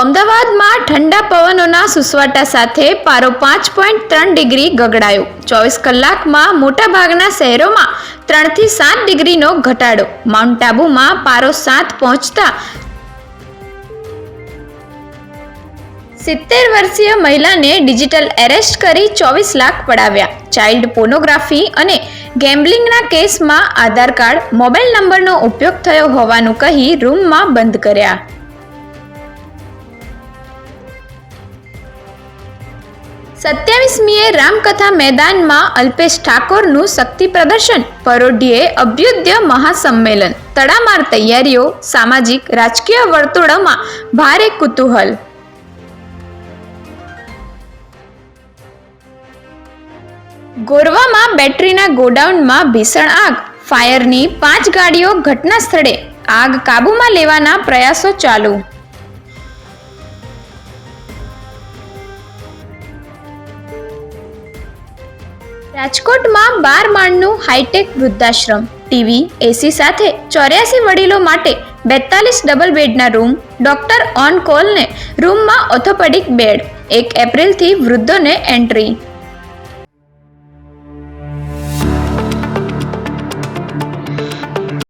અમદાવાદમાં ઠંડા પવનોના સુસવાટા સાથે પારો 5.3 ડિગ્રી ગગડાયો. 24 કલાકમાં મોટાભાગના શહેરોમાં 3થી 7 ડિગ્રીનો ઘટાડો. માઉન્ટ આબુમાં પારો 7 પહોંચતા 70 વર્ષીય મહિલાને ડિજિટલ એરેસ્ટ કરી 24 લાખ પડાવ્યા. ચાઇલ્ડ પોર્નોગ્રાફી અને ગેમ્બલિંગના કેસમાં આધાર કાર્ડ, મોબાઈલ નંબરનો ઉપયોગ થયો હોવાનું કહી રૂમમાં બંધ કર્યા. સત્યાવીસમીએ રામકથા મેદાનમાં અલ્પેશ ઠાકોરનું શક્તિ પ્રદર્શન. પરોઢિયે અભ્યુદય મહાસંમેલન. તડામાર તૈયારીઓ. સામાજિક રાજકીય વર્તુળોમાં ભારે કુતૂહલ. ગોરવામાં બેટરીના ગોડાઉનમાં ભીષણ આગ. ફાયરની 5 ગાડીઓ ઘટના સ્થળે. આગ કાબૂમાં લેવાના પ્રયાસો ચાલુ. રાજકોટમાં 12 માળનું હાઈટેક વૃદ્ધાશ્રમ. ટીવી, એસી સાથે 84 વડીલો માટે 42 ડબલ બેડના રૂમ. ડોક્ટર ઓન કોલ ને રૂમમાં ઓર્થોપેડિક બેડ. 1 એપ્રિલથી વૃદ્ધોને એન્ટ્રી.